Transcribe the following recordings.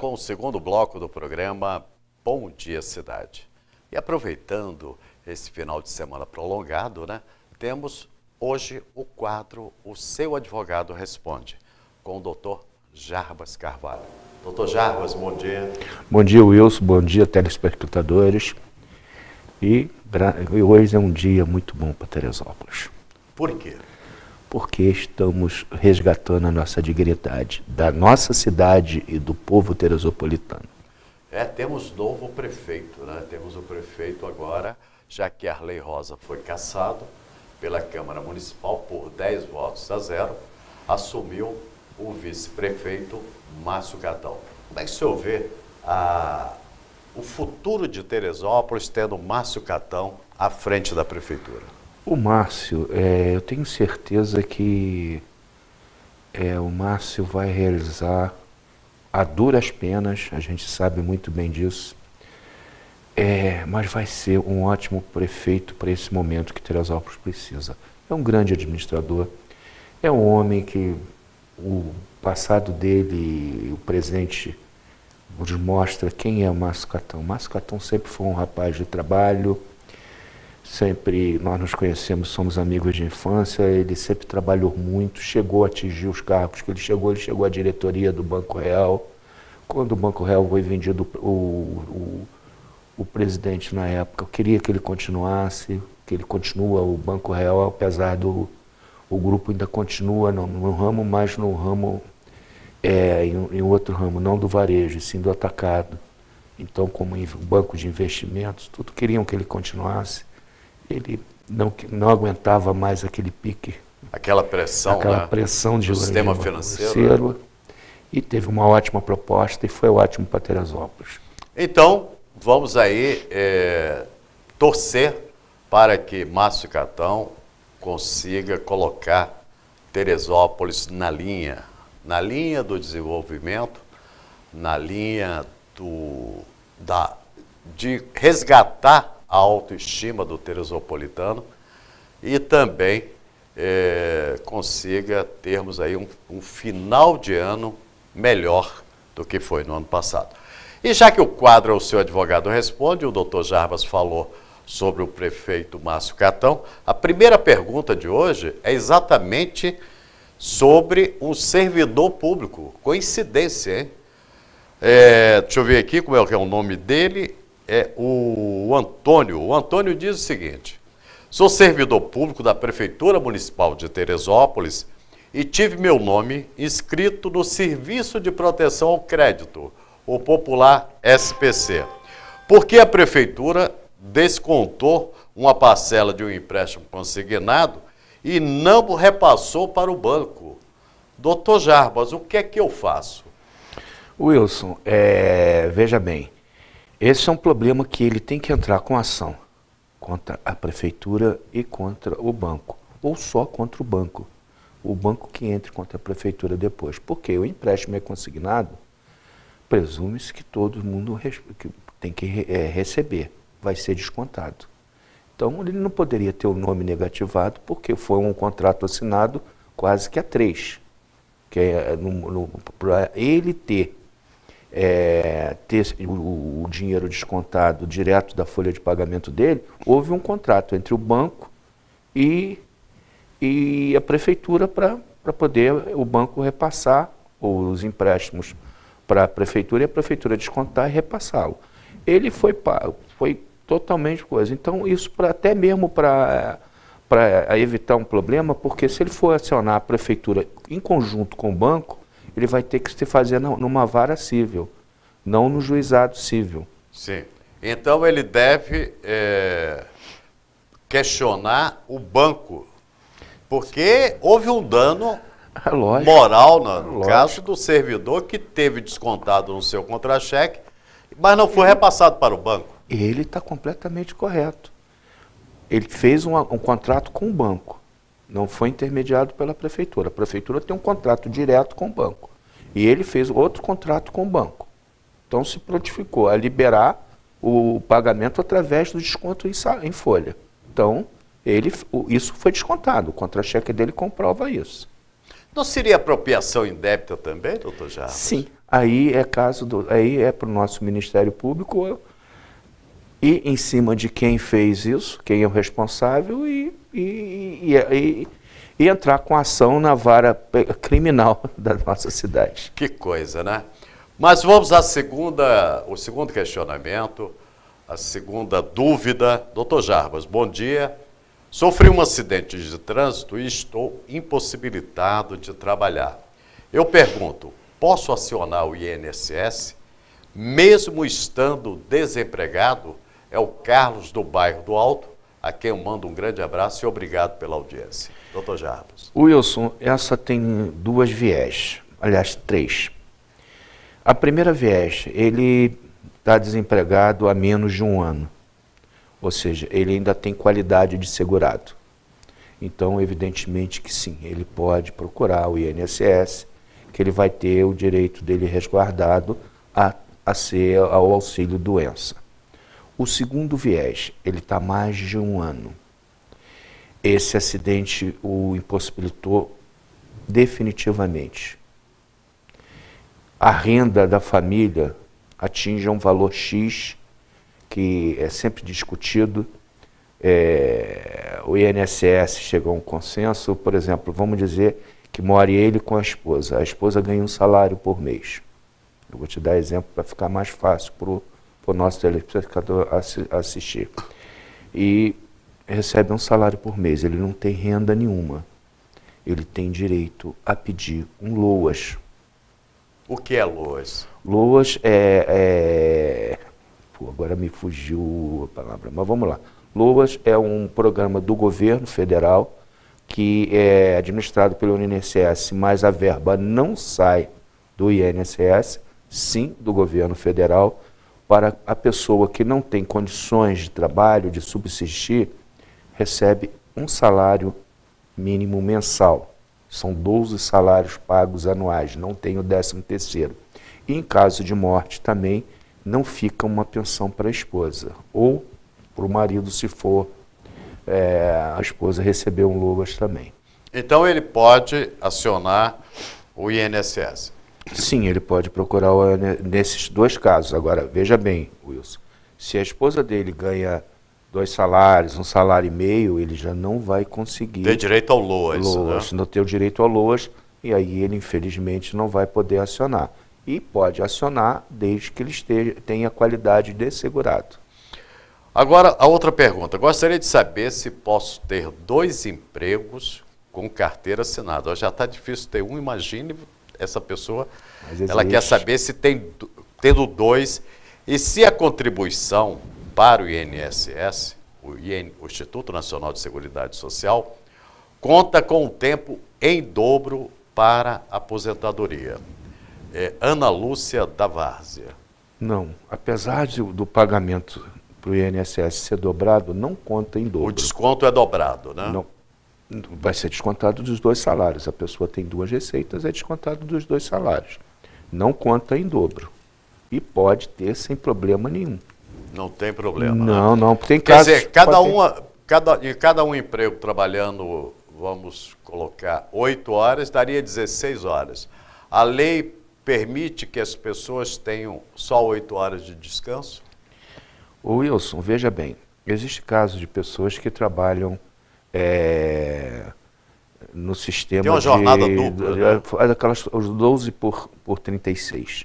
com o segundo bloco do programa Bom Dia Cidade. E aproveitando esse final de semana prolongado, né, temos hoje o quadro O Seu Advogado Responde, com o doutor Jarbas Carvalho. Doutor Jarbas, bom dia. Bom dia, Wilson. Bom dia, telespectadores. E hoje é um dia muito bom para Teresópolis. Por quê? Porque estamos resgatando a nossa dignidade, da nossa cidade e do povo teresopolitano. Temos novo prefeito, né? Temos o prefeito agora, já que Arley Rosa foi cassado pela Câmara Municipal por 10 votos a 0, assumiu o vice-prefeito Márcio Catão. Como é que o senhor vê o futuro de Teresópolis tendo Márcio Catão à frente da prefeitura? O Márcio, eu tenho certeza que o Márcio vai realizar a duras penas, a gente sabe muito bem disso, mas vai ser um ótimo prefeito para esse momento que Teresópolis precisa. É um grande administrador, é um homem que o passado dele e o presente nos mostra quem é o Márcio Catão. O Márcio Catão sempre foi um rapaz de trabalho, sempre nós nos conhecemos, somos amigos de infância, ele sempre trabalhou muito, chegou a atingir os cargos que ele chegou à diretoria do Banco Real. Quando o Banco Real foi vendido, o presidente na época queria que ele continuasse, que ele continua o Banco Real, apesar do o grupo ainda continua no ramo, mas no ramo, em outro ramo, não do varejo, sim do atacado. Então, como banco de investimentos, tudo queriam que ele continuasse. Ele não aguentava mais aquele pique. Aquela pressão, aquela pressão do sistema financeiro. Né? E teve uma ótima proposta e foi ótimo para Teresópolis. Então, vamos aí torcer para que Márcio Catão consiga colocar Teresópolis na linha do desenvolvimento, na linha de resgatar a autoestima do teresopolitano e também consiga termos aí um final de ano melhor do que foi no ano passado. E já que o quadro O Seu Advogado Responde, o doutor Jarbas falou sobre o prefeito Márcio Catão, a primeira pergunta de hoje é exatamente sobre um servidor público. Coincidência, hein? Deixa eu ver aqui como é que é o nome dele. É o Antônio. O Antônio diz o seguinte: sou servidor público da Prefeitura Municipal de Teresópolis e tive meu nome inscrito no Serviço de Proteção ao Crédito, o popular SPC. Porque a Prefeitura descontou uma parcela de um empréstimo consignado e não repassou para o banco. Doutor Jarbas, o que é que eu faço? Wilson, veja bem, esse é um problema que ele tem que entrar com ação contra a prefeitura e contra o banco, ou só contra o banco que entre contra a prefeitura depois, porque o empréstimo é consignado, presume-se que todo mundo tem que receber, vai ser descontado. Então ele não poderia ter o nome negativado, porque foi um contrato assinado quase que a 3, que para ele ter o dinheiro descontado direto da folha de pagamento dele, houve um contrato entre o banco e a prefeitura para poder o banco repassar os empréstimos para a prefeitura e a prefeitura descontar e repassá-lo. Ele foi totalmente coisa. Então isso até mesmo para evitar um problema, porque se ele for acionar a prefeitura em conjunto com o banco, ele vai ter que se fazer numa vara civil, não no juizado civil. Sim. Então ele deve questionar o banco, porque houve um dano moral no caso do servidor que teve descontado no seu contra-cheque, mas não foi repassado para o banco. Ele está completamente correto. Ele fez um contrato com o banco. Não foi intermediado pela prefeitura. A prefeitura tem um contrato direto com o banco. E ele fez outro contrato com o banco. Então se prontificou a liberar o pagamento através do desconto em folha. Então, isso foi descontado. O contra-cheque dele comprova isso. Não seria apropriação indébita também, doutor Jarbas? Sim, aí é para o nosso Ministério Público e em cima de quem fez isso, quem é o responsável e entrar com ação na vara criminal da nossa cidade. Que coisa, né? Mas vamos o segundo questionamento, a segunda dúvida. Doutor Jarbas, bom dia. Sofri um acidente de trânsito e estou impossibilitado de trabalhar. Eu pergunto, posso acionar o INSS, mesmo estando desempregado? É o Carlos do bairro do Alto, a quem eu mando um grande abraço e obrigado pela audiência. Doutor Jarbas. Wilson, essa tem duas viés, aliás, três. A primeira viés, ele está desempregado há menos de um ano. Ou seja, ele ainda tem qualidade de segurado. Então, evidentemente que sim, ele pode procurar o INSS, que ele vai ter o direito dele resguardado a ser ao auxílio doença. O segundo viés, ele está mais de um ano. Esse acidente o impossibilitou definitivamente. A renda da família atinge um valor X, que é sempre discutido. O INSS chegou a um consenso, por exemplo, vamos dizer que more ele com a esposa ganha um salário por mês. Eu vou te dar exemplo para ficar mais fácil para o nosso telespectador assistir. E recebe um salário por mês, ele não tem renda nenhuma. Ele tem direito a pedir um LOAS. O que é LOAS? LOAS agora me fugiu a palavra, mas vamos lá. LOAS é um programa do governo federal que é administrado pelo INSS, mas a verba não sai do INSS, sim do governo federal, para a pessoa que não tem condições de trabalho, de subsistir, recebe um salário mínimo mensal. São 12 salários pagos anuais, não tem o 13º. E em caso de morte também não fica uma pensão para a esposa, ou para o marido se for a esposa receber um LOAS também. Então ele pode acionar o INSS? Sim, ele pode procurar nesses dois casos. Agora, veja bem, Wilson, se a esposa dele ganha 2 salários, 1,5 salário, ele já não vai conseguir... Tem direito ao LOAS, né? Não tem o direito ao LOAS, e aí ele, infelizmente, não vai poder acionar. E pode acionar desde que ele tenha qualidade de segurado. Agora, a outra pergunta. Gostaria de saber se posso ter 2 empregos com carteira assinada. Já está difícil ter um, imagine essa pessoa. Ela quer saber se tendo 2, e se a contribuição para o INSS, o Instituto Nacional de Seguridade Social, conta com o tempo em dobro para aposentadoria. Ana Lúcia da Várzea. Não, apesar do pagamento para o INSS ser dobrado, não conta em dobro. O desconto é dobrado, né? Não, vai ser descontado dos 2 salários. A pessoa tem 2 receitas, é descontado dos 2 salários. Não conta em dobro. E pode ter sem problema nenhum. Não tem problema. Não, né? não. Tem Quer casos, dizer, cada um emprego trabalhando, vamos colocar, 8 horas, daria 16 horas. A lei permite que as pessoas tenham só 8 horas de descanso? Ô Wilson, veja bem, existe casos de pessoas que trabalham no sistema tem uma jornada dupla, né? Aquelas 12 por 36.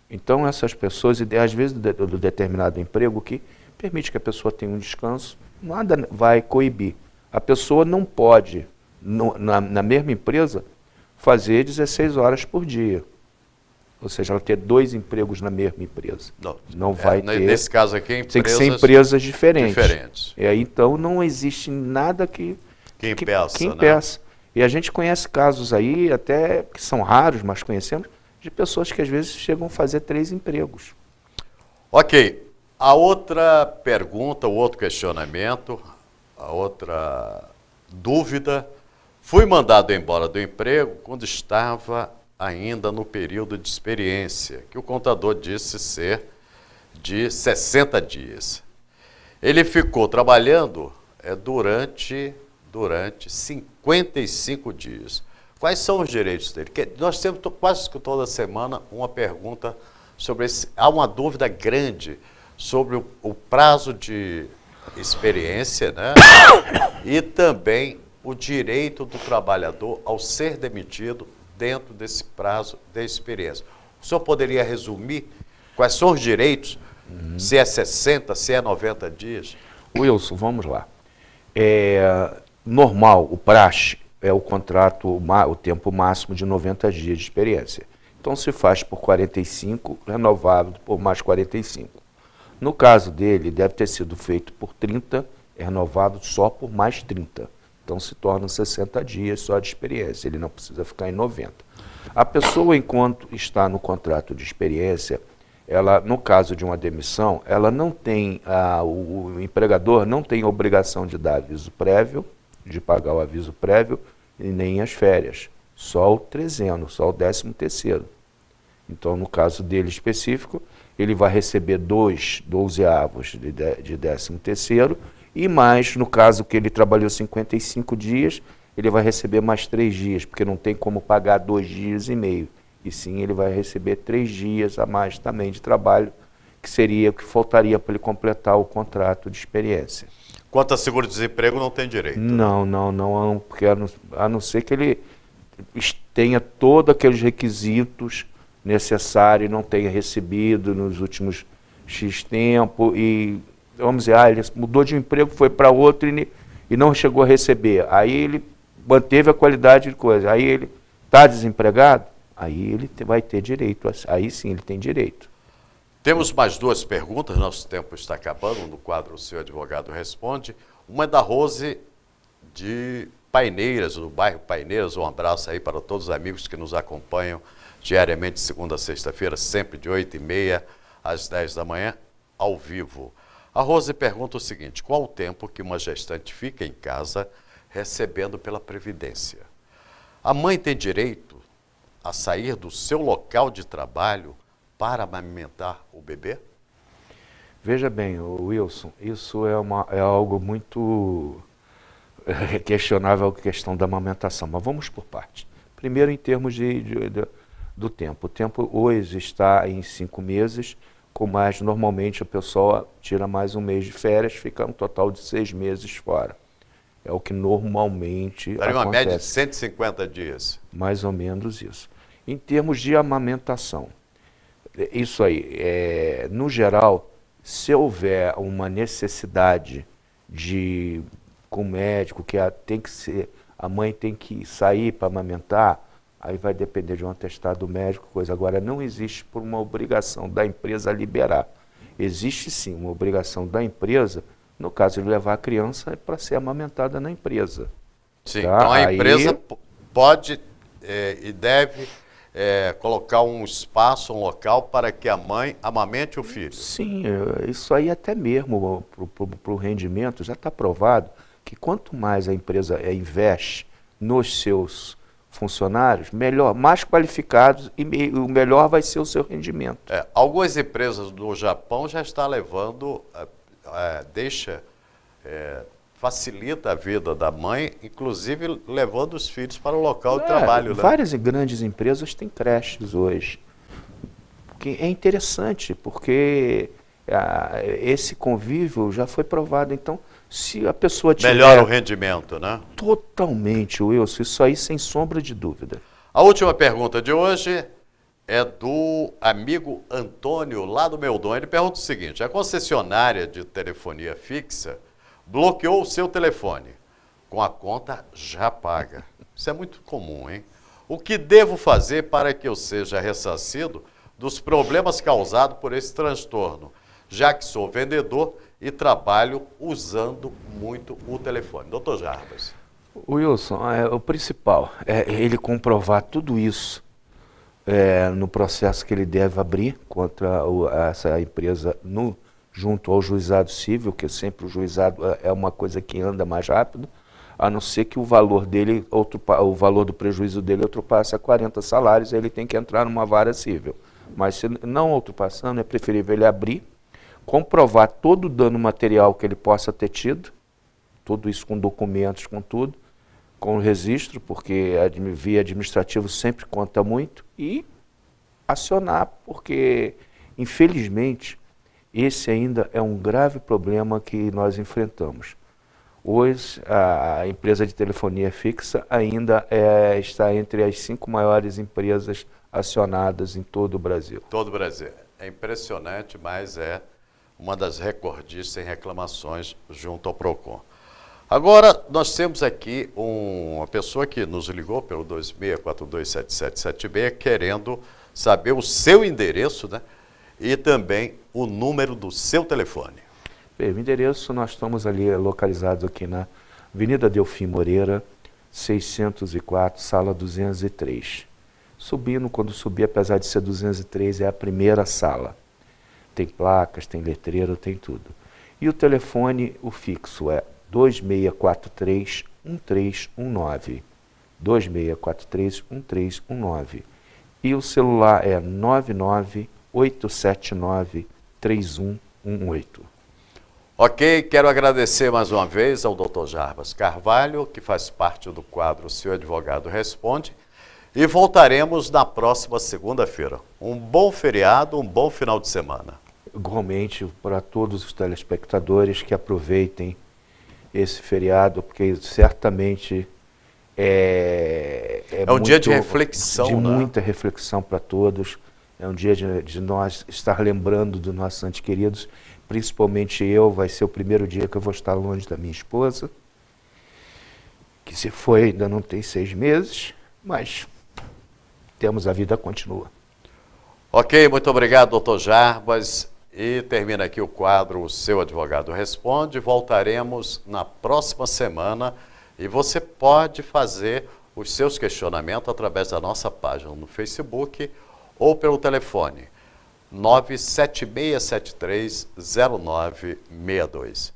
Então essas pessoas, às vezes do determinado emprego que permite que a pessoa tenha um descanso, nada vai coibir. A pessoa não pode, na mesma empresa, fazer 16 horas por dia. Ou seja, ela ter 2 empregos na mesma empresa. Não vai ter. Nesse caso aqui, tem que ser empresas diferentes. E aí, então, não existe nada que impeça. Né? E a gente conhece casos aí, até que são raros, mas conhecemos, de pessoas que às vezes chegam a fazer 3 empregos. Ok. A outra pergunta, o outro questionamento, a outra dúvida. Fui mandado embora do emprego quando estava ainda no período de experiência, que o contador disse ser de 60 dias. Ele ficou trabalhando durante 55 dias. Quais são os direitos dele? Nós temos quase toda semana uma pergunta sobre esse. Há uma dúvida grande sobre o prazo de experiência, né? E também o direito do trabalhador ao ser demitido dentro desse prazo de experiência. O senhor poderia resumir quais são os direitos? Se é 60, se é 90 dias? Wilson, vamos lá. Normal, o praxe é o contrato, o tempo máximo de 90 dias de experiência. Então se faz por 45, renovado por mais 45. No caso dele, deve ter sido feito por 30, renovado só por mais 30. Então se tornam 60 dias só de experiência, ele não precisa ficar em 90. A pessoa, enquanto está no contrato de experiência, ela, no caso de uma demissão, ela não tem, o empregador não tem obrigação de dar aviso prévio, de pagar o aviso prévio, e nem as férias, só o trezeno, só o 13º. Então, no caso dele específico, ele vai receber 12avos de 13º, e mais, no caso que ele trabalhou 55 dias, ele vai receber mais 3 dias, porque não tem como pagar 2 dias e meio. E sim, ele vai receber 3 dias a mais também de trabalho, que seria o que faltaria para ele completar o contrato de experiência. Quanto a seguro-desemprego, não tem direito? Não, porque a não ser que ele tenha todos aqueles requisitos necessários e não tenha recebido nos últimos X tempo, e vamos dizer, ele mudou de emprego, foi para outro e não chegou a receber. Aí ele manteve a qualidade de coisa, aí ele está desempregado, aí ele vai ter direito, aí sim ele tem direito. Temos mais 2 perguntas, nosso tempo está acabando, no quadro O Seu Advogado Responde. Uma é da Rose de Paineiras, do bairro Paineiras. Um abraço aí para todos os amigos que nos acompanham diariamente, de segunda a sexta-feira, sempre de 8h30 às 10 da manhã, ao vivo. A Rose pergunta o seguinte: qual o tempo que uma gestante fica em casa recebendo pela Previdência? A mãe tem direito a sair do seu local de trabalho para amamentar o bebê? Veja bem, Wilson, isso é algo muito questionável, a questão da amamentação, mas vamos por partes. Primeiro, em termos do tempo. O tempo hoje está em 5 meses, mas normalmente a pessoa tira mais um mês de férias, fica um total de 6 meses fora. É o que normalmente acontece. Daria uma média de 150 dias. Mais ou menos isso. Em termos de amamentação, isso aí, no geral, se houver uma necessidade com o médico, a mãe tem que sair para amamentar, aí vai depender de um atestado médico, coisa. Agora, não existe por uma obrigação da empresa liberar. Existe sim uma obrigação da empresa, no caso de levar a criança para ser amamentada na empresa. Sim, tá? Então a empresa pode e deve colocar um espaço, um local para que a mãe amamente o filho. Sim, isso aí até mesmo para o rendimento já está provado que quanto mais a empresa investe nos seus funcionários, melhor, mais qualificados, e o melhor vai ser o seu rendimento. Algumas empresas do Japão já estão levando, facilita a vida da mãe, inclusive levando os filhos para o local de trabalho. Várias grandes empresas têm creches hoje. Que é interessante, porque esse convívio já foi provado. Então, se a pessoa tiver... Melhora o rendimento, né? Totalmente, Wilson. Isso aí sem sombra de dúvida. A última pergunta de hoje é do amigo Antônio, lá do Meudon. Ele pergunta o seguinte: a concessionária de telefonia fixa bloqueou o seu telefone com a conta já paga. Isso é muito comum, hein? O que devo fazer para que eu seja ressarcido dos problemas causados por esse transtorno, já que sou vendedor e trabalho usando muito o telefone? Doutor Jarbas. Wilson, o principal é ele comprovar tudo isso no processo que ele deve abrir contra essa empresa junto ao juizado civil, que sempre o juizado é uma coisa que anda mais rápido, a não ser que o valor dele, o valor do prejuízo dele ultrapasse a 40 salários, ele tem que entrar numa vara civil. Mas se não ultrapassando, é preferível ele abrir, comprovar todo o dano material que ele possa ter tido, tudo isso com documentos, com tudo, com o registro, porque via administrativo sempre conta muito, e acionar, porque, infelizmente, esse ainda é um grave problema que nós enfrentamos. Hoje, a empresa de telefonia fixa ainda está entre as 5 maiores empresas acionadas em todo o Brasil. Todo o Brasil. É impressionante, mas é uma das recordistas em reclamações junto ao PROCON. Agora, nós temos aqui uma pessoa que nos ligou pelo 26427776, querendo saber o seu endereço, né? E também o número do seu telefone. Bem, o endereço, nós estamos ali localizados aqui na Avenida Delfim Moreira, 604, sala 203. Subindo, quando subir, apesar de ser 203, é a primeira sala. Tem placas, tem letreiro, tem tudo. E o telefone, o fixo, é 2643-1319. 2643-1319. E o celular é 99879-3118. Ok, quero agradecer mais uma vez ao Dr. Jarbas Carvalho, que faz parte do quadro Seu Advogado Responde, e voltaremos na próxima segunda-feira. Um bom feriado, um bom final de semana. Igualmente, para todos os telespectadores que aproveitem esse feriado, porque certamente é um dia de reflexão, de né? Muita reflexão para todos. É um dia de nós estar lembrando dos nossos entes queridos, principalmente eu. Vai ser o primeiro dia que eu vou estar longe da minha esposa, que se foi ainda não tem 6 meses, mas a vida continua. Ok, muito obrigado, doutor Jarbas. E termina aqui o quadro O Seu Advogado Responde. Voltaremos na próxima semana e você pode fazer os seus questionamentos através da nossa página no Facebook ou pelo telefone 976730962.